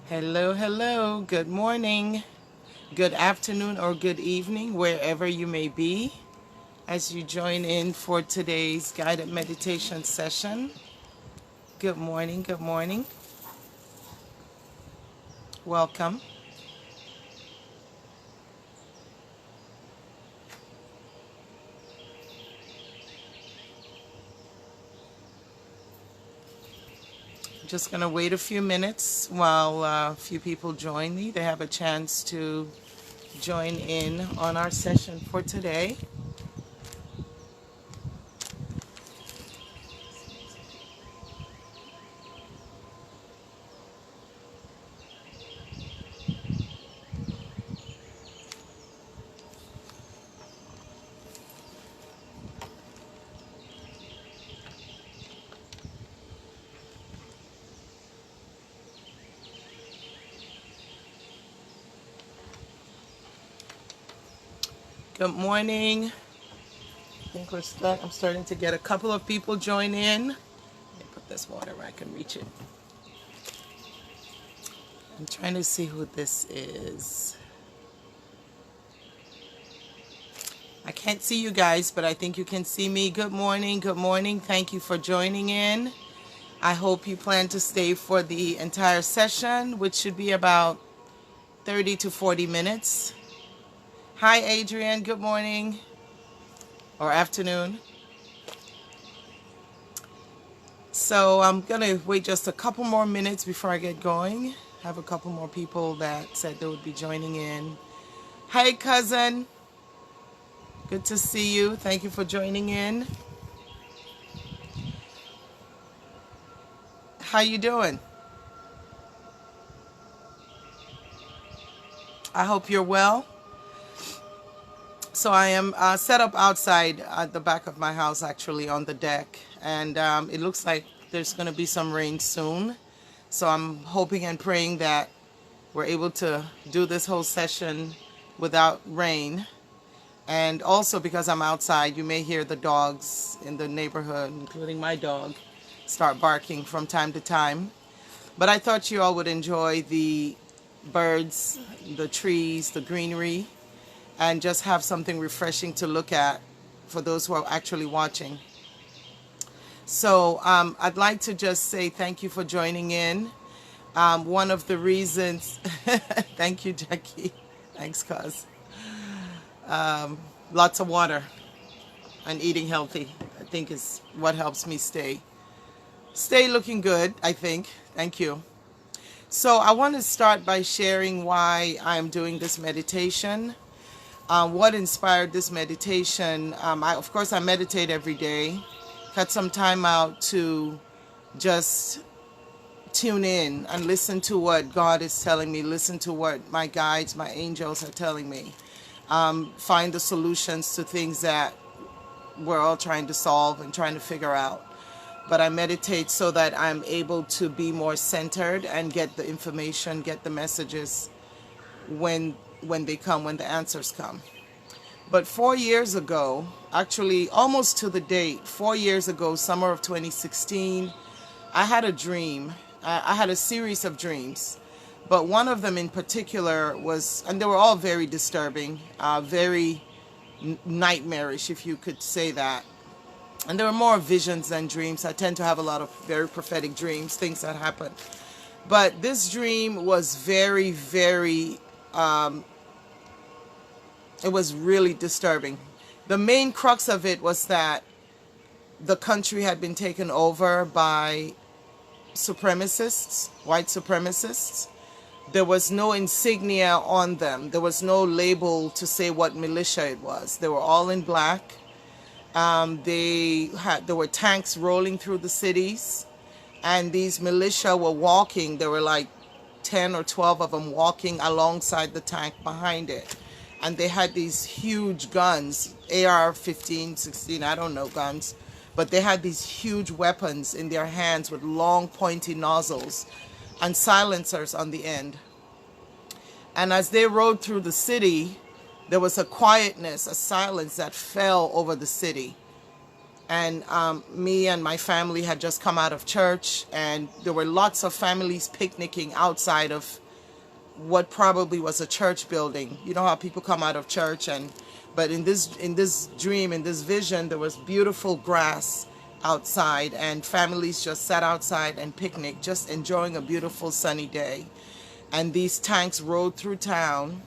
Hello, hello. Good morning, good afternoon, or good evening, wherever you may be, as you join in for today's guided meditation session. Good morning, good morning. Welcome. Just going to wait a few minutes while a few people join me. They have a chance to join in on our session for today. Good morning. I think I'm starting to get a couple of people join in. Let me put this water where I can reach it. I'm trying to see who this is. I can't see you guys, but I think you can see me. Good morning. Good morning. Thank you for joining in. I hope you plan to stay for the entire session, which should be about 30 to 40 minutes. Hi, Adrian. Good morning or afternoon. So I'm going to wait just a couple more minutes before I get going. I have a couple more people that said they would be joining in. Hi, cousin. Good to see you. Thank you for joining in. How you doing? I hope you're well. So I am set up outside at the back of my house, actually on the deck. And it looks like there's going to be some rain soon. So I'm hoping and praying that we're able to do this whole session without rain. And also because I'm outside, you may hear the dogs in the neighborhood, including my dog, start barking from time to time. But I thought you all would enjoy the birds, the trees, the greenery, and just have something refreshing to look at for those who are actually watching. So I'd like to just say thank you for joining in. One of the reasons, thank you, Jackie. Thanks, cuz. Lots of water and eating healthy, I think, is what helps me stay looking good, I think. Thank you. So I want to start by sharing why I'm doing this meditation. What inspired this meditation? Of course, I meditate every day. Cut some time out to just tune in and listen to what God is telling me, listen to what my guides, my angels are telling me. Find the solutions to things that we're all trying to solve and trying to figure out. But I meditate so that I'm able to be more centered and get the information, get the messages when they come, when the answers come. But 4 years ago, actually almost to the date, 4 years ago, summer of 2016, I had a dream. I had a series of dreams, but one of them in particular was, and they were all very disturbing, very nightmarish, if you could say that. And there were more visions than dreams. I tend to have a lot of very prophetic dreams, things that happen. But this dream was very, very, it was really disturbing. The main crux of it was that the country had been taken over by supremacists, white supremacists. There was no insignia on them. There was no label to say what militia it was. They were all in black. There were tanks rolling through the cities, and these militia were walking. There were like 10 or 12 of them walking alongside the tank behind it. And they had these huge guns, AR-15, 16, I don't know guns, but they had these huge weapons in their hands with long pointy nozzles and silencers on the end. And as they rode through the city, there was a quietness, a silence that fell over the city. And me and my family had just come out of church, and there were lots of families picnicking outside of what probably was a church building. You know how people come out of church, and but in this dream, in this vision, there was beautiful grass outside, and families just sat outside and picnicked, just enjoying a beautiful sunny day. And these tanks rode through town,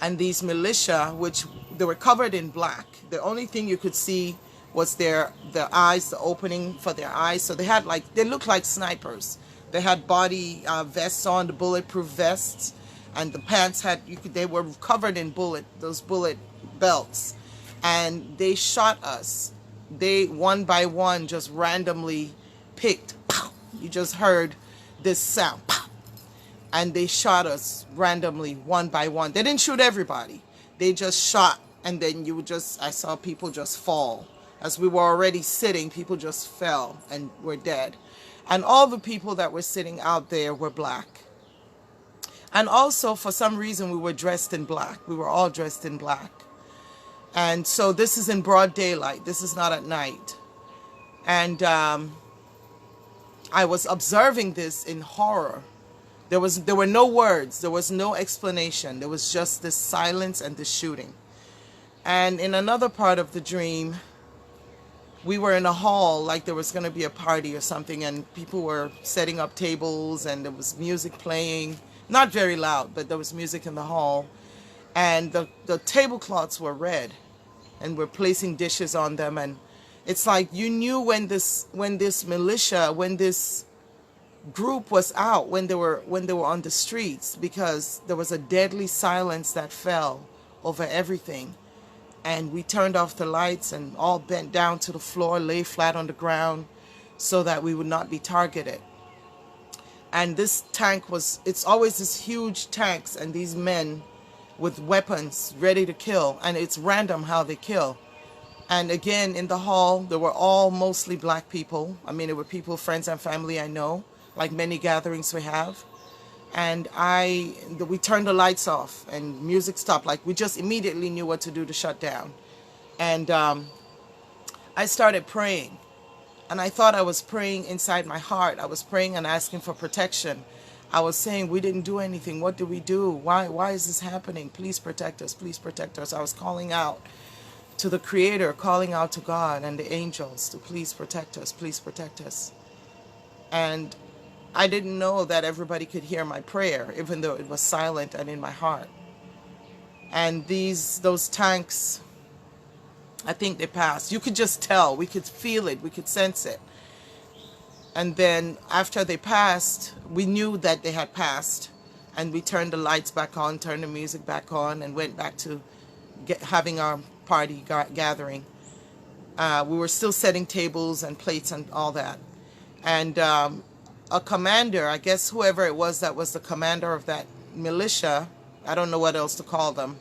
and these militia, which they were covered in black, the only thing you could see was their eyes, the opening for their eyes. So they had they looked like snipers. They had body vests on, the bulletproof vests, and the pants they were covered in those bullet belts. And they shot us. They, one by one, just randomly picked. Pow! You just heard this sound. Pow! And they shot us randomly, one by one. They didn't shoot everybody. They just shot, and then I saw people just fall. As we were already sitting, people just fell and were dead. And all the people that were sitting out there were black. And also, for some reason, we were dressed in black. We were all dressed in black. And so this is in broad daylight. This is not at night. And I was observing this in horror. There were no words. There was no explanation. There was just this silence and this shooting. And in another part of the dream, we were in a hall, like there was going to be a party or something, and people were setting up tables, and there was music playing. Not very loud, but there was music in the hall. And the tablecloths were red, and we're placing dishes on them. And it's like you knew when this group was out, when they were on the streets, because there was a deadly silence that fell over everything. And we turned off the lights and all bent down to the floor, lay flat on the ground so that we would not be targeted. And this tank it's always this huge tanks and these men with weapons ready to kill. And it's random how they kill. And again, in the hall, there were all mostly black people. I mean, there were people, friends and family I know, like many gatherings we have. And we turned the lights off and music stopped. Like we just immediately knew what to do to shut down. And I started praying. And I thought I was praying inside my heart. I was praying and asking for protection. I was saying, we didn't do anything. What do we do? Why is this happening? Please protect us. Please protect us. I was calling out to the Creator, calling out to God and the angels to please protect us. Please protect us. And I didn't know that everybody could hear my prayer, even though it was silent and in my heart. And those tanks, I think they passed. You could just tell. We could feel it. We could sense it. And then after they passed, we knew that they had passed. And we turned the lights back on, turned the music back on, and went back to having our party gathering. We were still setting tables and plates and all that. And a commander, I guess whoever it was that was the commander of that militia, I don't know what else to call them,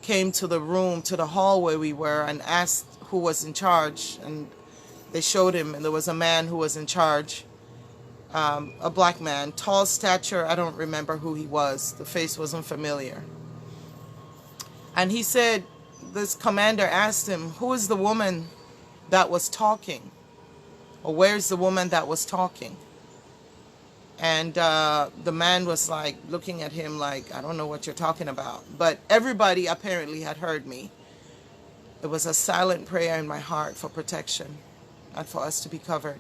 came to the room, to the hall where we were, and asked who was in charge. And they showed him, and there was a man who was in charge, a black man, tall stature. I don't remember who he was. The face wasn't familiar. And he said, this commander asked him, who is the woman that was talking? Or where's the woman that was talking? And the man was like looking at him like, I don't know what you're talking about. But everybody apparently had heard me. It was a silent prayer in my heart for protection and for us to be covered.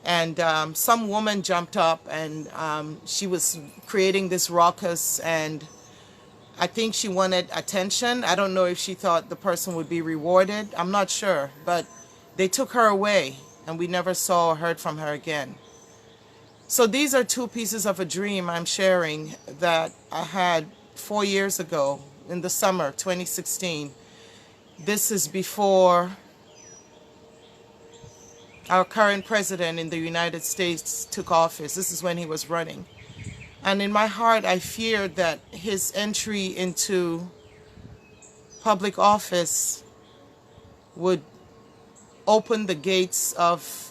And some woman jumped up, and she was creating this ruckus, and I think she wanted attention. I don't know if she thought the person would be rewarded. I'm not sure. But they took her away, and we never saw or heard from her again. So these are two pieces of a dream I'm sharing that I had 4 years ago in the summer 2016. This is before our current president in the United States took office. This is when he was running. And in my heart, I feared that his entry into public office would open the gates of,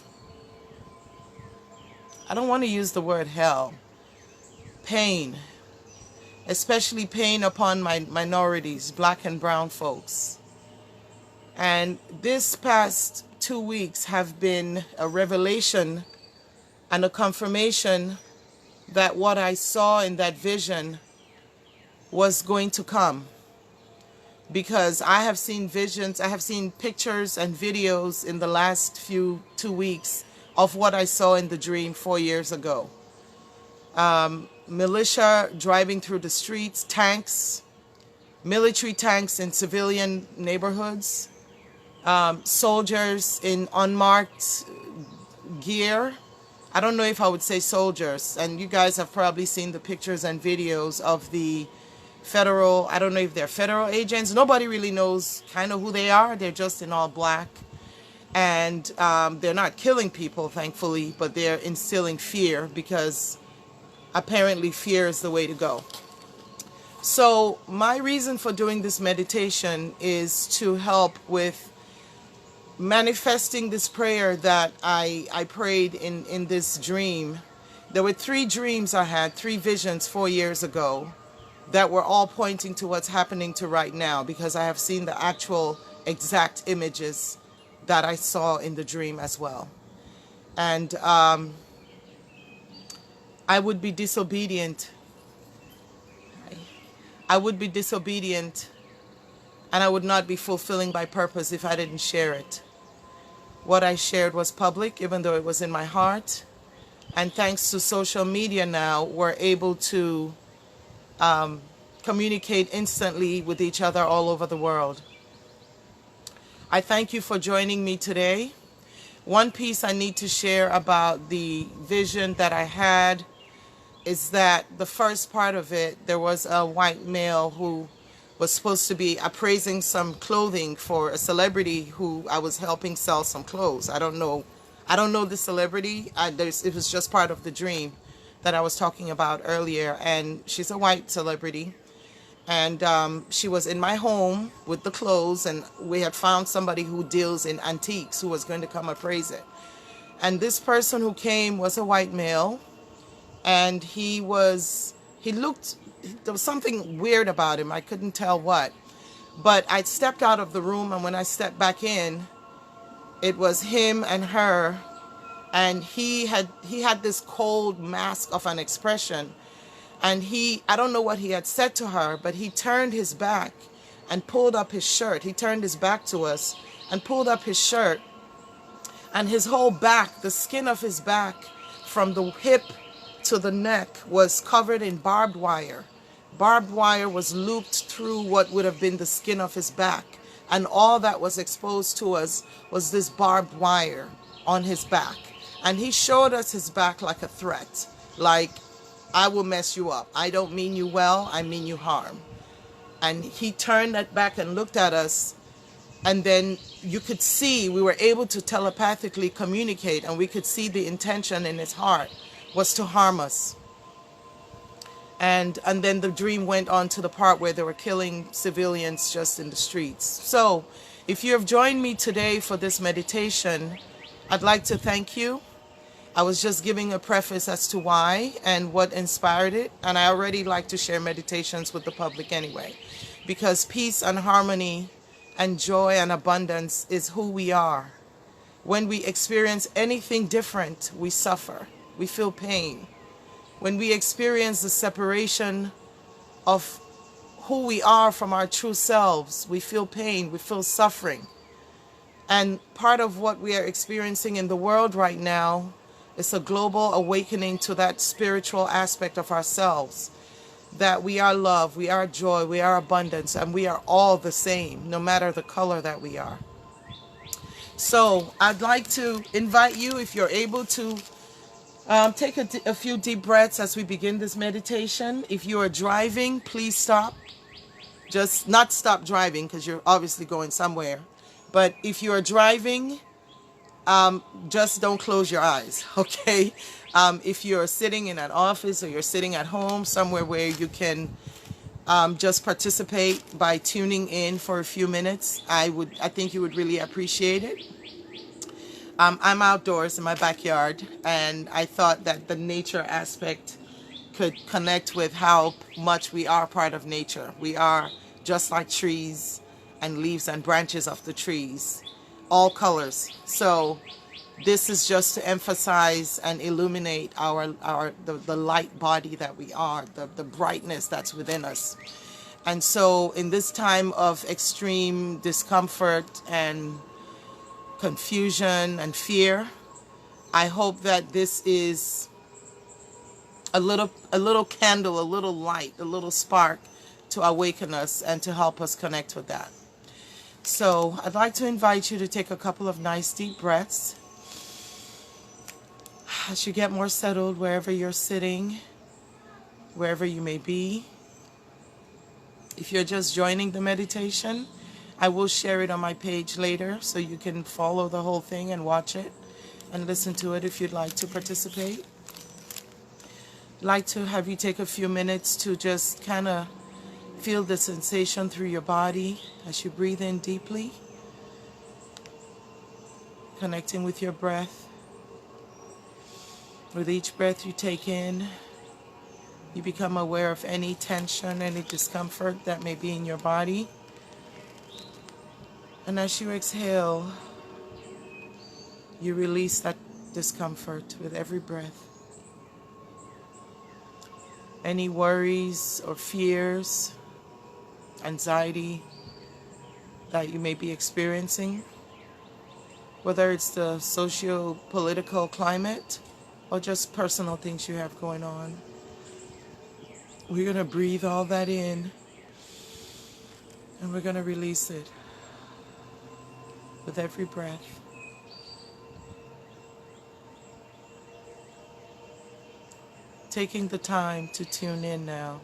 I don't want to use the word hell, pain, especially pain upon my minorities, black and brown folks. And this past 2 weeks have been a revelation and a confirmation that what I saw in that vision was going to come. Because I have seen visions, I have seen pictures and videos in the last 2 weeks of what I saw in the dream 4 years ago. Militia driving through the streets, tanks, military tanks in civilian neighborhoods, soldiers in unmarked gear. I don't know if I would say soldiers, and you guys have probably seen the pictures and videos of the federal, I don't know if they're federal agents. Nobody really knows kind of who they are. They're just in all black. And they're not killing people, thankfully, but they're instilling fear because apparently fear is the way to go. So my reason for doing this meditation is to help with manifesting this prayer that I prayed in this dream. There were 3 dreams I had, 3 visions 4 years ago that were all pointing to what's happening to right now, because I have seen the actual exact images that I saw in the dream as well. And I would be disobedient. I would be disobedient, and I would not be fulfilling my purpose if I didn't share it. What I shared was public, even though it was in my heart. And thanks to social media now, we're able to communicate instantly with each other all over the world. I thank you for joining me today. One piece I need to share about the vision that I had is that the first part of it, there was a white male who was supposed to be appraising some clothing for a celebrity who I was helping sell some clothes. I don't know the celebrity. It was just part of the dream that I was talking about earlier. And she's a white celebrity. And she was in my home with the clothes, and we had found somebody who deals in antiques who was going to come appraise it. And this person who came was a white male, and he looked, there was something weird about him. I couldn't tell what. But I stepped out of the room, and when I stepped back in, it was him and her, and he had this cold mask of an expression. And I don't know what he had said to her, but he turned his back and pulled up his shirt. He turned his back to us and pulled up his shirt. And his whole back, the skin of his back from the hip to the neck was covered in barbed wire. Barbed wire was looped through what would have been the skin of his back. And all that was exposed to us was this barbed wire on his back. And he showed us his back like a threat, like, I will mess you up. I don't mean you well, I mean you harm. And he turned that back and looked at us, and then you could see, we were able to telepathically communicate, and we could see the intention in his heart was to harm us. And then the dream went on to the part where they were killing civilians just in the streets. So if you have joined me today for this meditation, I'd like to thank you. I was just giving a preface as to why and what inspired it. And I already like to share meditations with the public anyway, because peace and harmony and joy and abundance is who we are. When we experience anything different, we suffer. We feel pain. When we experience the separation of who we are from our true selves, we feel pain, we feel suffering. And part of what we are experiencing in the world right now, it's a global awakening to that spiritual aspect of ourselves, that we are love, we are joy, we are abundance, and we are all the same, no matter the color that we are. So I'd like to invite you, if you're able to, take a few deep breaths as we begin this meditation. If you are driving, please stop. Just not stop driving, because you're obviously going somewhere. But if you are driving, just don't close your eyes, okay? If you're sitting in an office, or you're sitting at home, somewhere where you can just participate by tuning in for a few minutes, I think you would really appreciate it. I'm outdoors in my backyard, and I thought that the nature aspect could connect with how much we are part of nature. We are just like trees and leaves and branches of the trees, all colors. So this is just to emphasize and illuminate the light body that we are, the brightness that's within us. And so in this time of extreme discomfort and confusion and fear, I hope that this is a little candle, a little light, a little spark to awaken us and to help us connect with that. So I'd like to invite you to take a couple of nice deep breaths as you get more settled wherever you're sitting, wherever you may be. If you're just joining the meditation, I will share it on my page later so you can follow the whole thing and watch it and listen to it if you'd like to participate. I'd like to have you take a few minutes to just kind of feel the sensation through your body as you breathe in deeply, connecting with your breath. With each breath you take in, you become aware of any tension, any discomfort that may be in your body. And as you exhale, you release that discomfort with every breath. Any worries or fears, anxiety that you may be experiencing, whether it's the socio-political climate or just personal things you have going on. We're going to breathe all that in and we're going to release it with every breath. Taking the time to tune in now.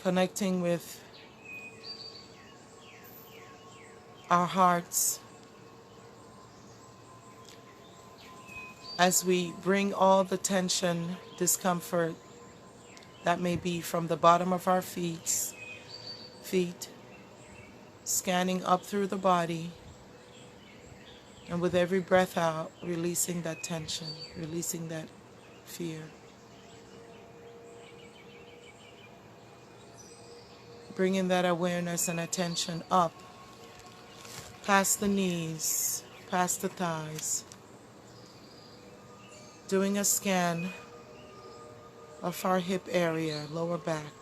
Connecting with our hearts as we bring all the tension, discomfort that may be from the bottom of our feet, scanning up through the body, and with every breath out, releasing that tension, releasing that fear. Bringing that awareness and attention up, past the knees, past the thighs, doing a scan of our hip area, lower back,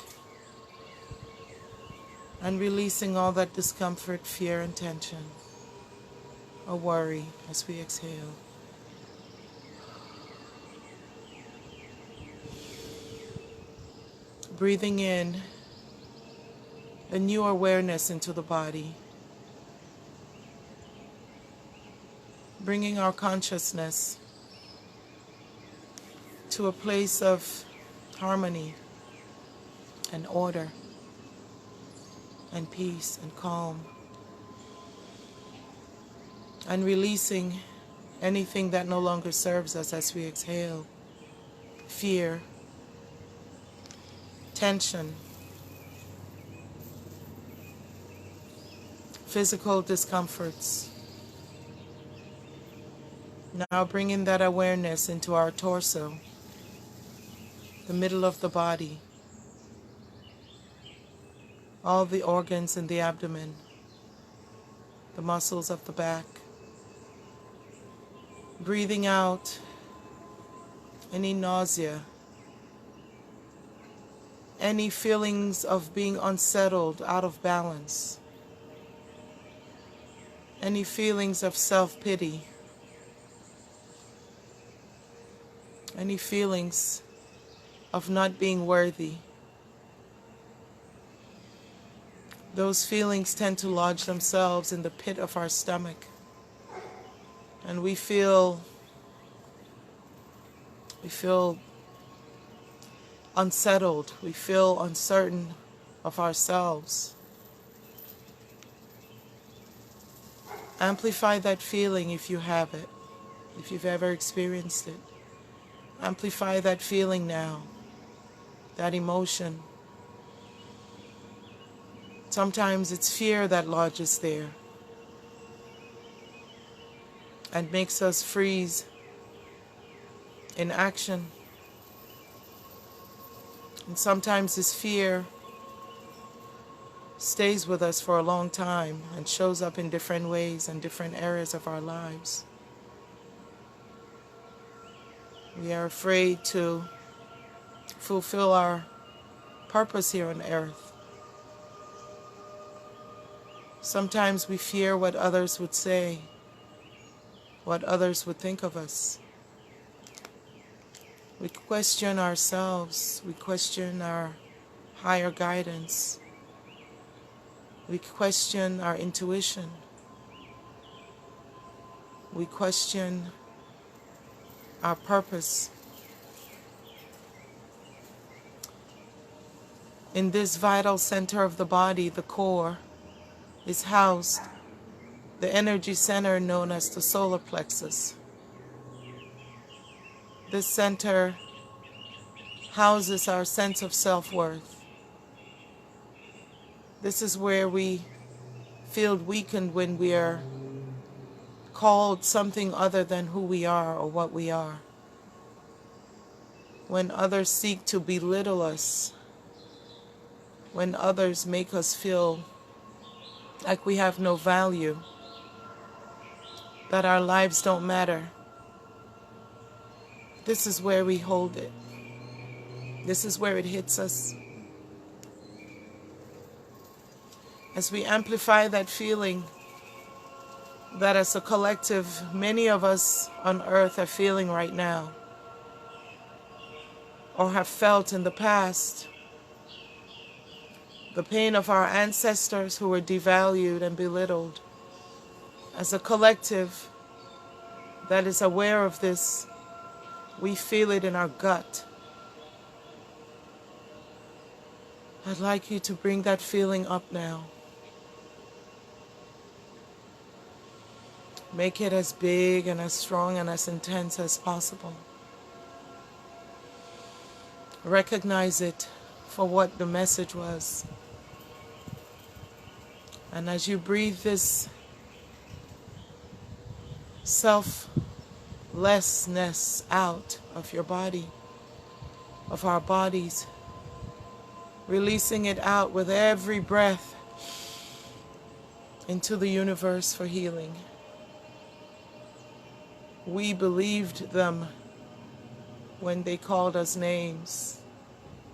and releasing all that discomfort, fear, and tension, or worry as we exhale. Breathing in a new awareness into the body, bringing our consciousness to a place of harmony and order and peace and calm, and releasing anything that no longer serves us as we exhale. Fear, tension, physical discomforts. Now bringing that awareness into our torso, the middle of the body, all the organs in the abdomen, the muscles of the back. Breathing out any nausea, any feelings of being unsettled, out of balance, any feelings of self-pity, any feelings of not being worthy. Those feelings tend to lodge themselves in the pit of our stomach, and we feel unsettled, we feel uncertain of ourselves. Amplify that feeling if you have it, if you've ever experienced it. Amplify that feeling now, that emotion. Sometimes it's fear that lodges there and makes us freeze in action. And sometimes this fear stays with us for a long time and shows up in different ways and different areas of our lives. We are afraid to fulfill our purpose here on earth. Sometimes we fear what others would say, what others would think of us. We question ourselves. We question our higher guidance. We question our intuition. We question our purpose. In this vital center of the body, the core, is housed the energy center known as the solar plexus. This center houses our sense of self-worth. This is where we feel weakened when we are called something other than who we are or what we are. When others seek to belittle us, when others make us feel like we have no value, that our lives don't matter. This is where we hold it. This is where it hits us. As we amplify that feeling that as a collective, many of us on earth are feeling right now, or have felt in the past, the pain of our ancestors who were devalued and belittled. As a collective that is aware of this, we feel it in our gut. I'd like you to bring that feeling up now. Make it as big and as strong and as intense as possible. Recognize it for what the message was. And as you breathe this selflessness out of your body, of our bodies, releasing it out with every breath into the universe for healing. We believed them when they called us names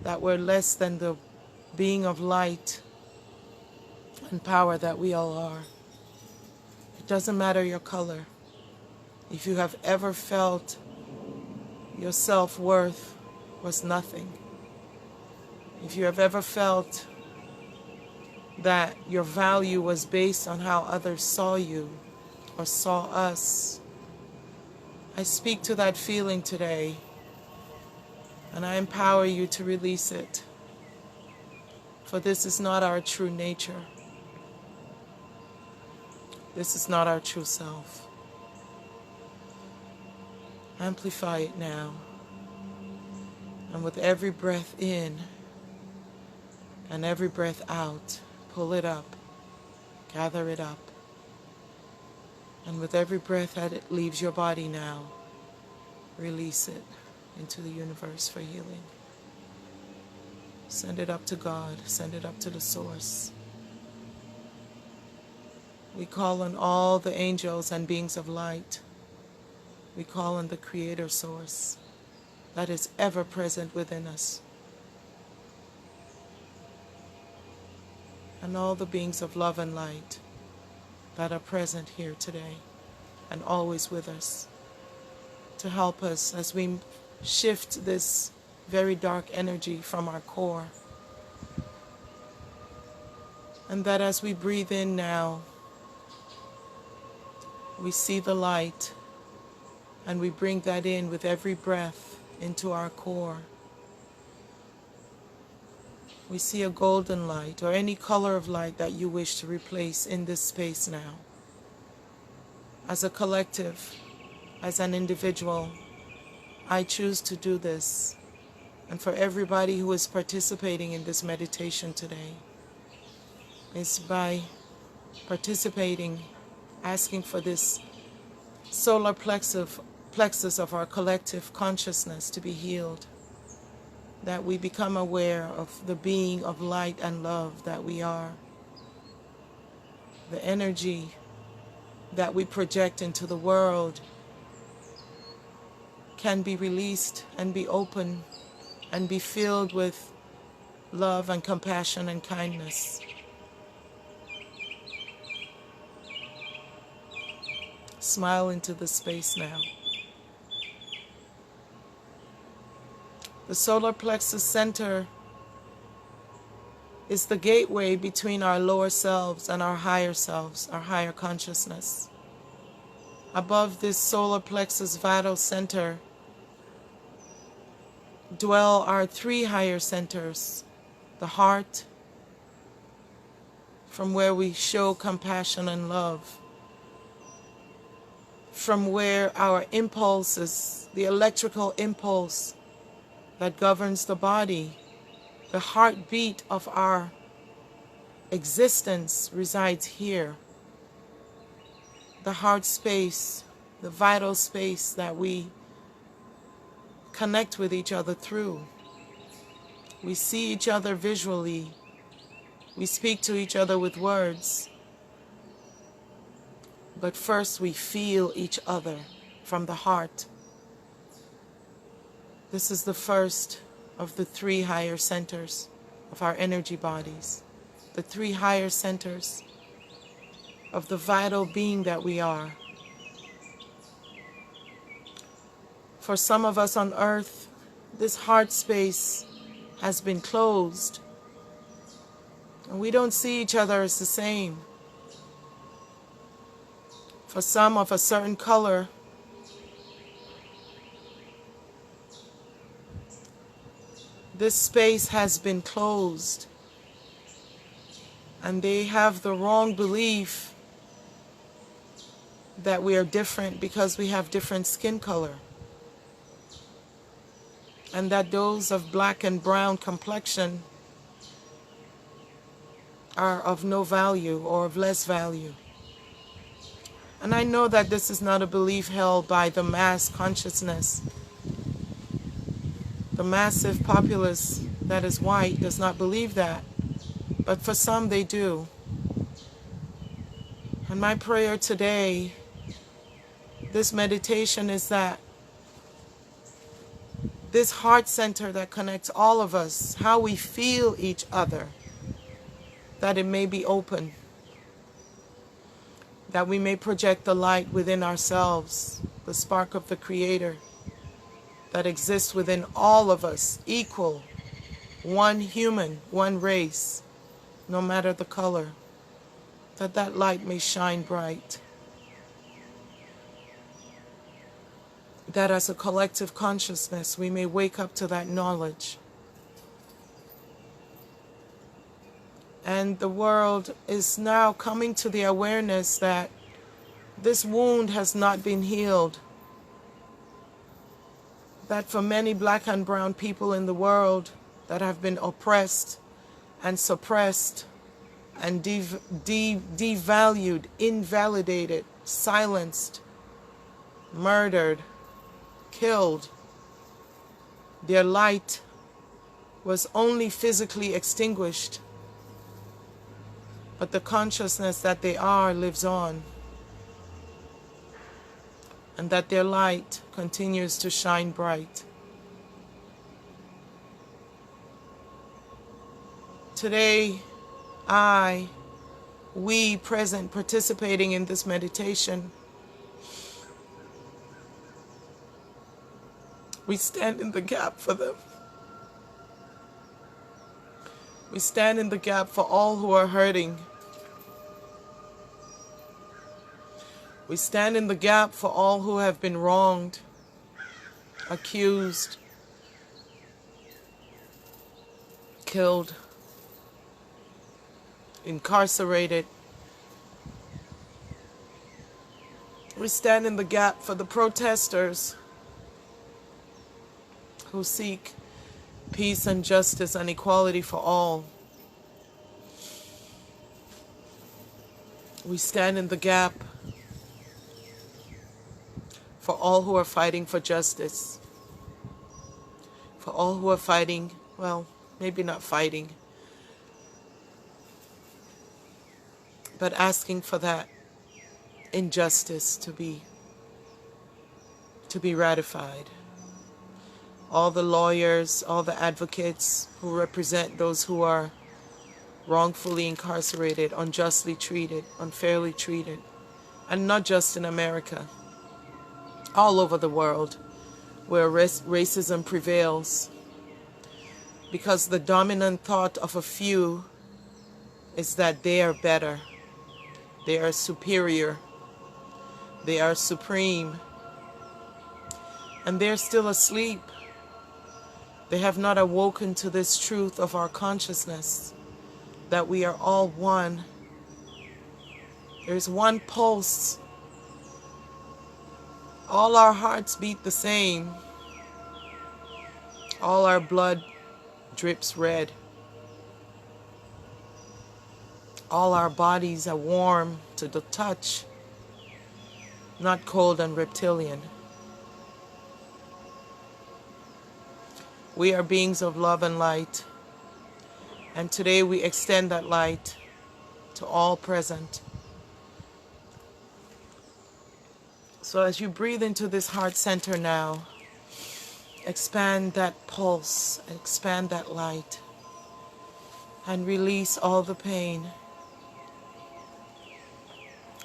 that were less than the being of light and power that we all are. It doesn't matter your color. If you have ever felt your self-worth was nothing, if you have ever felt that your value was based on how others saw you or saw us, I speak to that feeling today, and I empower you to release it. For this is not our true nature. This is not our true self. Amplify it now. And with every breath in and every breath out, pull it up, gather it up. And with every breath that it leaves your body now, release it into the universe for healing. Send it up to God. Send it up to the source. We call on all the angels and beings of light. We call on the Creator Source that is ever present within us. And all the beings of love and light that are present here today and always with us to help us as we shift this very dark energy from our core. And that as we breathe in now, we see the light, and we bring that in with every breath into our core. We see a golden light or any color of light that you wish to replace in this space now. As a collective, as an individual, I choose to do this. And for everybody who is participating in this meditation today, it's by participating, asking for this solar plexus of our collective consciousness to be healed, that we become aware of the being of light and love that we are, the energy that we project into the world can be released and be open and be filled with love and compassion and kindness. Smile into the space now. The solar plexus center is the gateway between our lower selves and our higher selves, our higher consciousness. Above this solar plexus vital center dwell our three higher centers: the heart, from where we show compassion and love, from where our impulses, the electrical impulse that governs the body, the heartbeat of our existence resides here. The heart space, the vital space that we connect with each other through. We see each other visually. We speak to each other with words. But first we feel each other from the heart. This is the first of the three higher centers of our energy bodies. The three higher centers of the vital being that we are. For some of us on earth, this heart space has been closed, and we don't see each other as the same. For some of a certain color, this space has been closed, and they have the wrong belief that we are different because we have different skin color, and that those of black and brown complexion are of no value or of less value. And I know that this is not a belief held by the mass consciousness. The massive populace that is white does not believe that, but for some they do. And my prayer today, this meditation, is that this heart center that connects all of us, how we feel each other, that it may be open, that we may project the light within ourselves, the spark of the Creator that exists within all of us, equal, one human, one race, no matter the color, that that light may shine bright. That as a collective consciousness we may wake up to that knowledge. And the world is now coming to the awareness that this wound has not been healed. That for many black and brown people in the world that have been oppressed and suppressed and devalued, invalidated, silenced, murdered, killed, their light was only physically extinguished, but the consciousness that they are lives on, and that their light continues to shine bright. Today, we present participating in this meditation, we stand in the gap for them. We stand in the gap for all who are hurting. We stand in the gap for all who have been wronged, accused, killed, incarcerated. We stand in the gap for the protesters who seek peace and justice and equality for all. We stand in the gap for all who are fighting for justice, for all who are fighting, well, maybe not fighting, but asking for that injustice to be ratified. All the lawyers, all the advocates who represent those who are wrongfully incarcerated, unjustly treated, unfairly treated, and not just in America, all over the world where racism prevails, because the dominant thought of a few is that they are better, they are superior, they are supreme, and they're still asleep. They have not awoken to this truth of our consciousness, that we are all one. There's one pulse. All our hearts beat the same. All our blood drips red. All our bodies are warm to the touch, not cold and reptilian. We are beings of love and light, and today we extend that light to all present. So as you breathe into this heart center now, expand that pulse, expand that light, and release all the pain.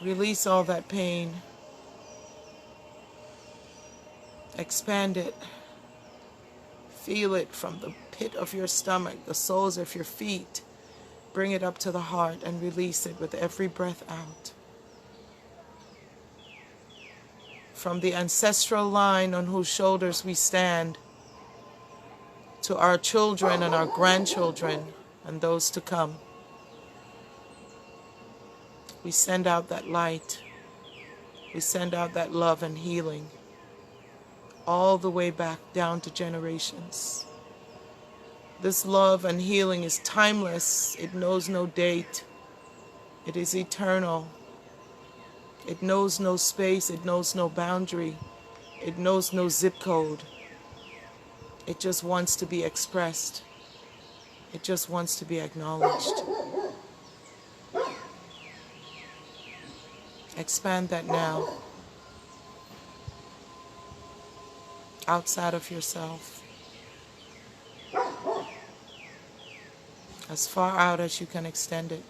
Release all that pain. Expand it. Feel it from the pit of your stomach, the soles of your feet. Bring it up to the heart and release it with every breath out. From the ancestral line on whose shoulders we stand, to our children and our grandchildren and those to come, we send out that light. We send out that love and healing, all the way back down to generations. This love and healing is timeless. It knows no date. It is eternal. It knows no space. It knows no boundary. It knows no zip code. It just wants to be expressed. It just wants to be acknowledged. Expand that now. Outside of yourself. As far out as you can extend it.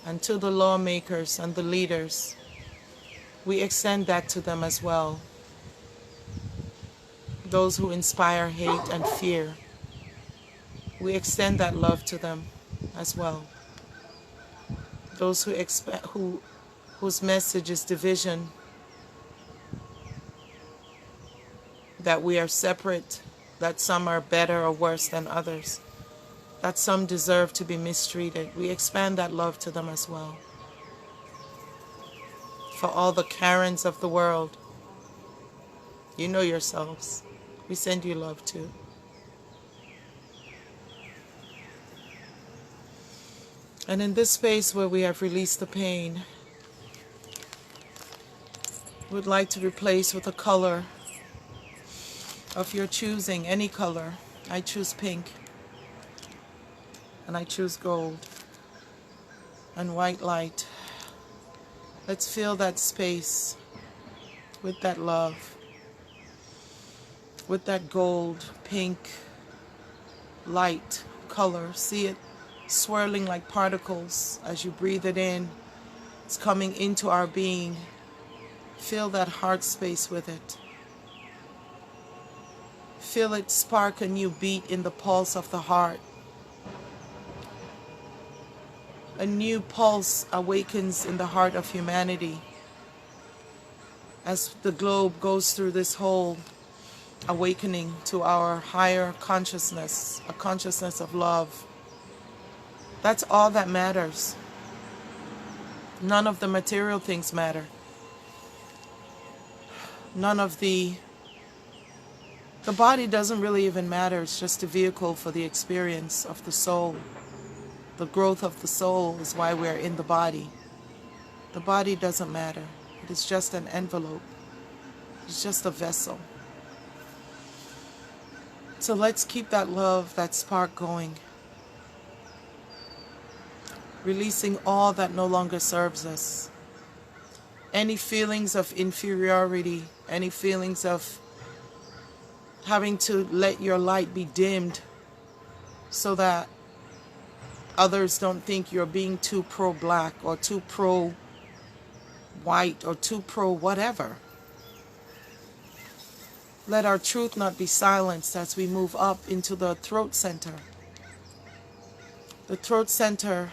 And to the lawmakers and the leaders, we extend that to them as well. Those who inspire hate and fear, we extend that love to them as well. Those whose message is division, that we are separate, that some are better or worse than others, that some deserve to be mistreated. We expand that love to them as well. For all the Karens of the world, you know yourselves. We send you love too. And in this space where we have released the pain, we would like to replace with a color of your choosing, any color. I choose pink, and I choose gold and white light. Let's fill that space with that love, with that gold, pink, light color. See it swirling like particles as you breathe it in. It's coming into our being. Fill that heart space with it. Feel it spark a new beat in the pulse of the heart. A new pulse awakens in the heart of humanity as the globe goes through this whole awakening to our higher consciousness, a consciousness of love. That's all that matters. None of the material things matter. None of the body doesn't really even matter. It's just a vehicle for the experience of the soul. The growth of the soul is why we're in the body. The body doesn't matter. It is just an envelope. It's just a vessel. So let's keep that love, that spark going. releasing all that no longer serves us. Any feelings of inferiority, any feelings of having to let your light be dimmed so that others don't think you're being too pro-black or too pro-white or too pro-whatever. Let our truth not be silenced as we move up into the throat center. The throat center,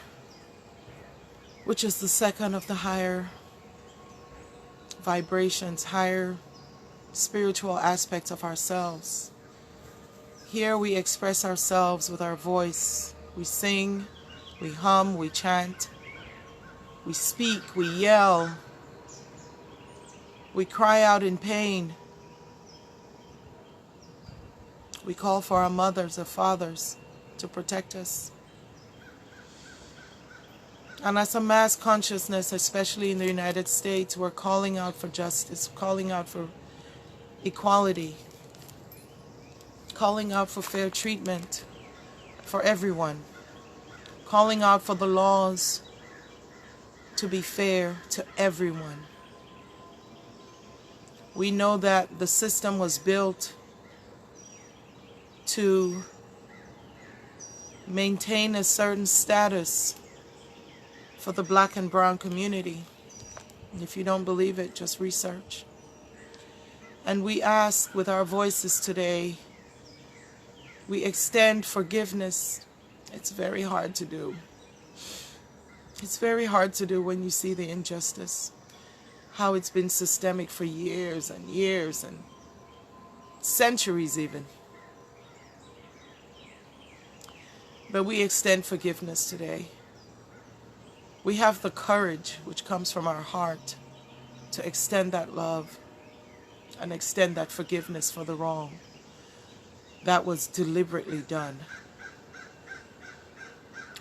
which is the second of the higher vibrations, higher spiritual aspects of ourselves. Here we express ourselves with our voice. We sing, we hum, we chant, we speak, we yell, we cry out in pain. We call for our mothers or fathers to protect us. And as a mass consciousness, especially in the United States, we're calling out for justice, calling out for equality, calling out for fair treatment for everyone, calling out for the laws to be fair to everyone. We know that the system was built to maintain a certain status for the black and brown community. And if you don't believe it, just research. And we ask with our voices today, we extend forgiveness. It's very hard to do. It's very hard to do when you see the injustice, how it's been systemic for years and years and centuries even. But we extend forgiveness today. We have the courage, which comes from our heart, to extend that love and extend that forgiveness for the wrong that was deliberately done.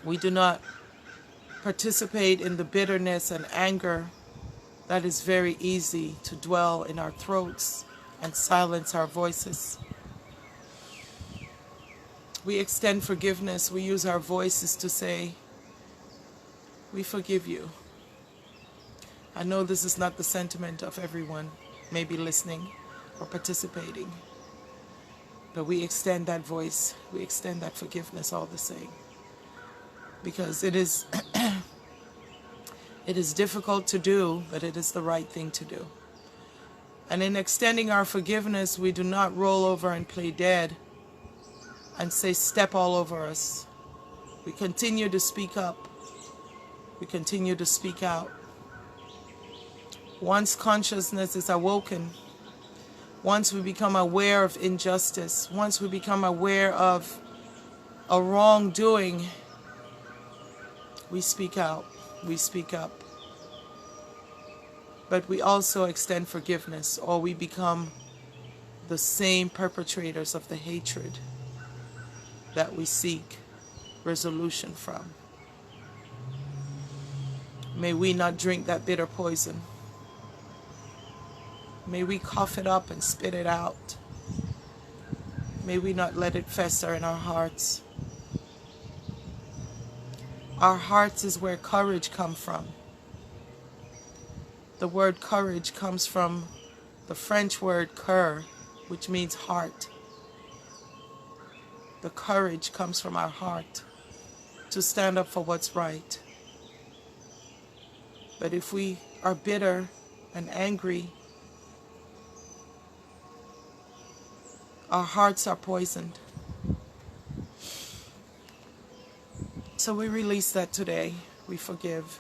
We do not participate in the bitterness and anger that is very easy to dwell in our throats and silence our voices. We extend forgiveness. We use our voices to say, we forgive you. I know this is not the sentiment of everyone maybe listening or participating, but we extend that voice, we extend that forgiveness all the same. Because it is it is difficult to do, but it is the right thing to do. And in extending our forgiveness, we do not roll over and play dead and say, step all over us. We continue to speak up. We continue to speak out. Once consciousness is awoken, once we become aware of injustice, once we become aware of a wrongdoing, we speak out, we speak up. But we also extend forgiveness, or we become the same perpetrators of the hatred that we seek resolution from. May we not drink that bitter poison. May we cough it up and spit it out. May we not let it fester in our hearts. Our hearts is where courage comes from. The word courage comes from the French word cœur, which means heart. The courage comes from our heart to stand up for what's right. But if we are bitter and angry, our hearts are poisoned. So we release that today. We forgive.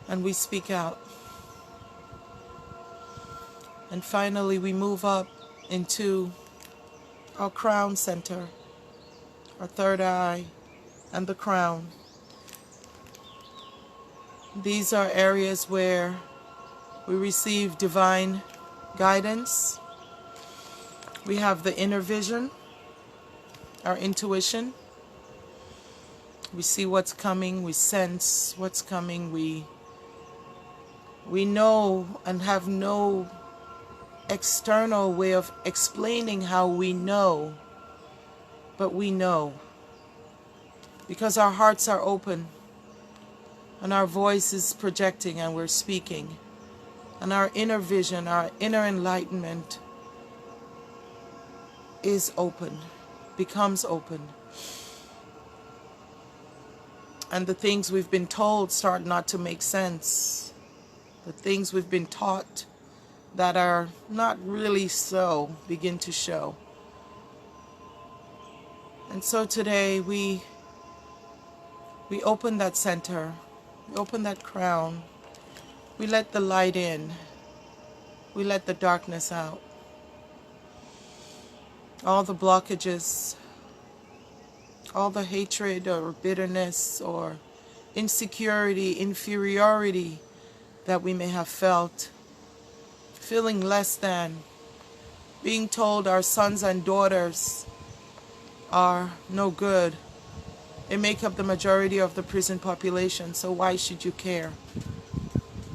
And we speak out. And finally, we move up into our crown center, our third eye, and the crown. These are areas where we receive divine guidance. We have the inner vision, our intuition. We see what's coming, we sense what's coming, we know and have no external way of explaining how we know, but we know. because our hearts are open and our voice is projecting and we're speaking, and our inner vision, our inner enlightenment is open, becomes open. And the things we've been told start not to make sense. The things we've been taught that are not really so begin to show. And so today we open that center, we open that crown, we let the light in, we let the darkness out. All the blockages, all the hatred or bitterness or insecurity, inferiority that we may have felt, feeling less than, being told our sons and daughters are no good. They make up the majority of the prison population, so why should you care?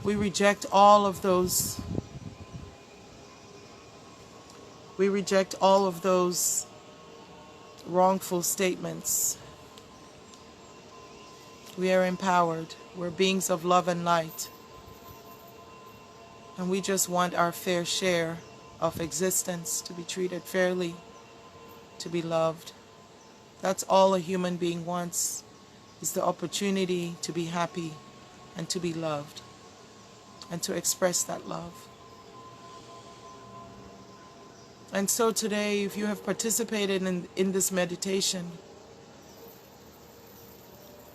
We reject all of those. We reject all of those wrongful statements. We are empowered. We're beings of love and light. And we just want our fair share of existence, to be treated fairly, to be loved. That's all a human being wants, is the opportunity to be happy and to be loved and to express that love. And so today, if you have participated in this meditation,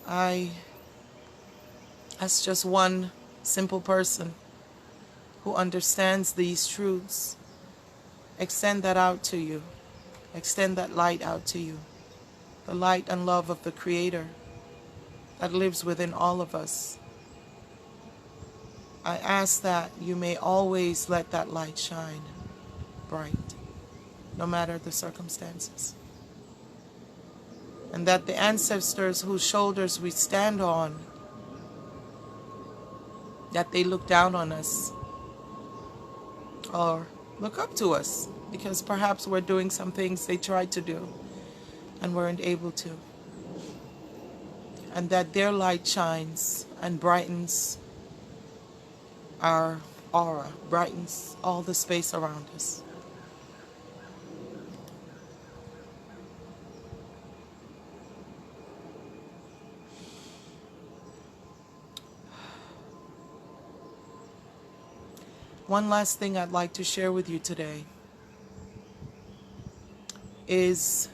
as just one simple person who understands these truths, extend that out to you. Extend that light out to you. The light and love of the Creator that lives within all of us. I ask that you may always let that light shine bright, no matter the circumstances. And that the ancestors whose shoulders we stand on, that they look down on us or look up to us, because perhaps we're doing some things they tried to do and weren't able to. And that their light shines and brightens our aura, brightens all the space around us. One last thing I'd like to share with you today is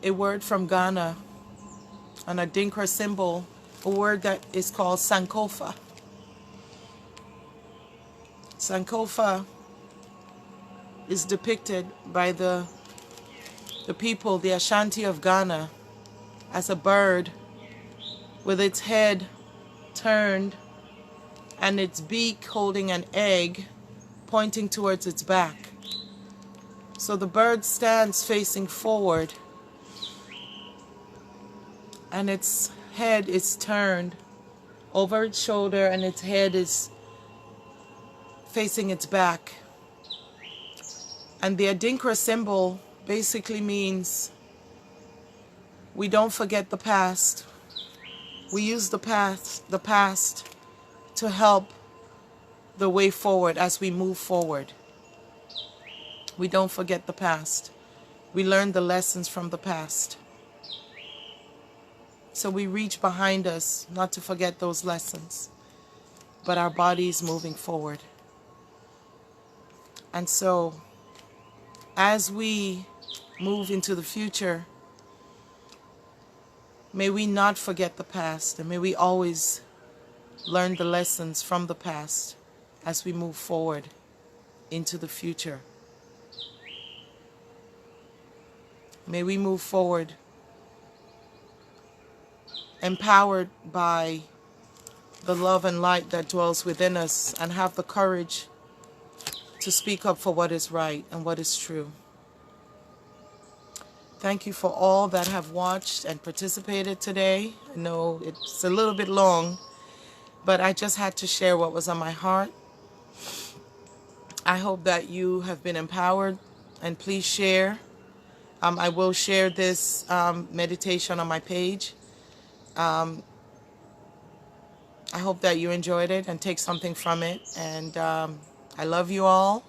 a word from Ghana, an Adinkra symbol, a word that is called Sankofa. Sankofa is depicted by the people, the Ashanti of Ghana, as a bird with its head turned and its beak holding an egg pointing towards its back. So the bird stands facing forward and its head is turned over its shoulder and its head is facing its back. And the Adinkra symbol basically means we don't forget the past. We use the past to help the way forward as we move forward. We don't forget the past. We learn the lessons from the past. So we reach behind us not to forget those lessons, but our body is moving forward. And so as we move into the future, may we not forget the past, and may we always learn the lessons from the past as we move forward into the future. May we move forward empowered by the love and light that dwells within us, and have the courage to speak up for what is right and what is true. Thank you for all that have watched and participated today. I know it's a little bit long, but I just had to share what was on my heart. I hope that you have been empowered, and please share I will share this meditation on my page. I hope that you enjoyed it and take something from it. And I love you all.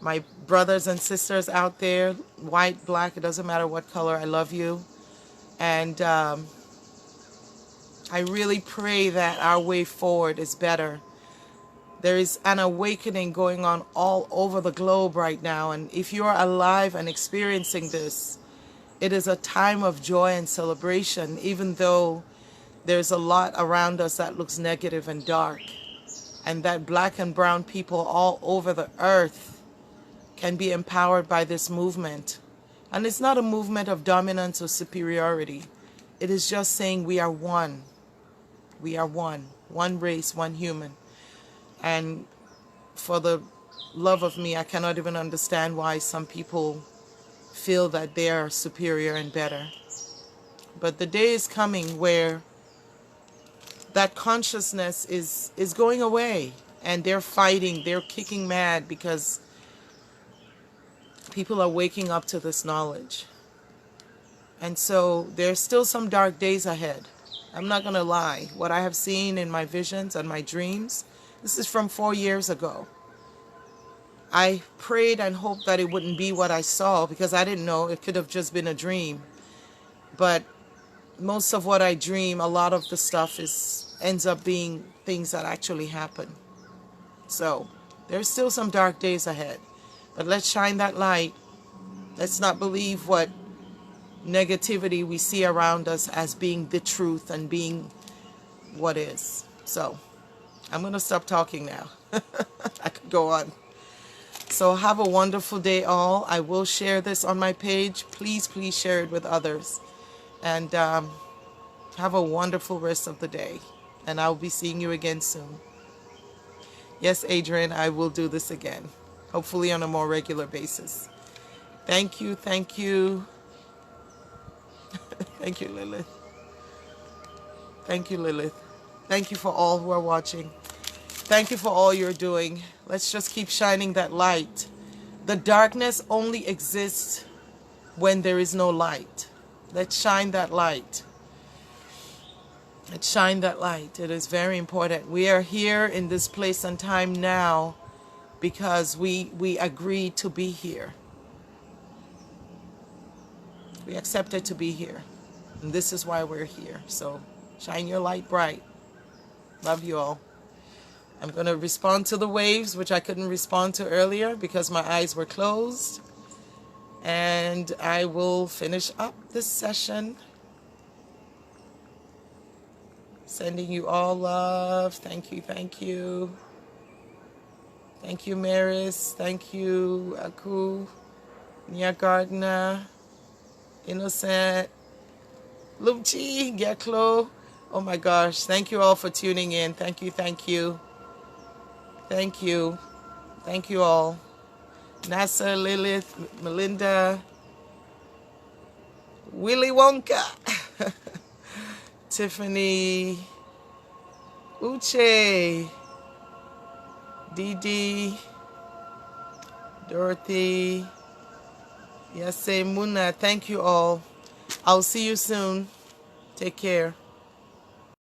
My brothers and sisters out there, white, black, it doesn't matter what color, I love you. And I really pray that our way forward is better. There is an awakening going on all over the globe right now. And if you are alive and experiencing this, it is a time of joy and celebration, even though there's a lot around us that looks negative and dark. And that black and brown people all over the earth can be empowered by this movement. And it's not a movement of dominance or superiority. It is just saying we are one. We are one. One race, one human. And for the love of me, I cannot even understand why some people feel that they are superior and better. But the day is coming where that consciousness is going away. And they're fighting, they're kicking mad because people are waking up to this knowledge. And so there's still some dark days ahead. I'm not going to lie. What I have seen in my visions and my dreams, this is from 4 years ago. I prayed and hoped that it wouldn't be what I saw because I didn't know. It could have just been a dream. But most of what I dream, a lot of the stuff ends up being things that actually happen. So there's still some dark days ahead. But let's shine that light. Let's not believe what negativity we see around us as being the truth and being what is. So I'm going to stop talking now. I could go on. So have a wonderful day all. I will share this on my page. Please, please share it with others. And have a wonderful rest of the day. And I'll be seeing you again soon. Yes, Adrian, I will do this again. Hopefully on a more regular basis. Thank you, thank you. Thank you, Lilith. Thank you, Lilith. Thank you for all who are watching. Thank you for all you're doing. Let's just keep shining that light. The darkness only exists when there is no light. Let's shine that light. Let's shine that light. It is very important. We are here in this place and time now because we agreed to be here. We accepted to be here. And this is why we're here. So shine your light bright. Love you all. I'm going to respond to the waves, which I couldn't respond to earlier because my eyes were closed. And I will finish up this session. Sending you all love. Thank you, thank you. Thank you, Maris. Thank you, Aku, Nia Gardner, Innocent, Lumchi, Geklo. Oh my gosh. Thank you all for tuning in. Thank you, thank you. Thank you. Thank you all. Nasa, Lilith, Melinda, Willy Wonka, Tiffany, Uche, Didi, Dorothy, Yase Muna. Thank you all. I'll see you soon. Take care.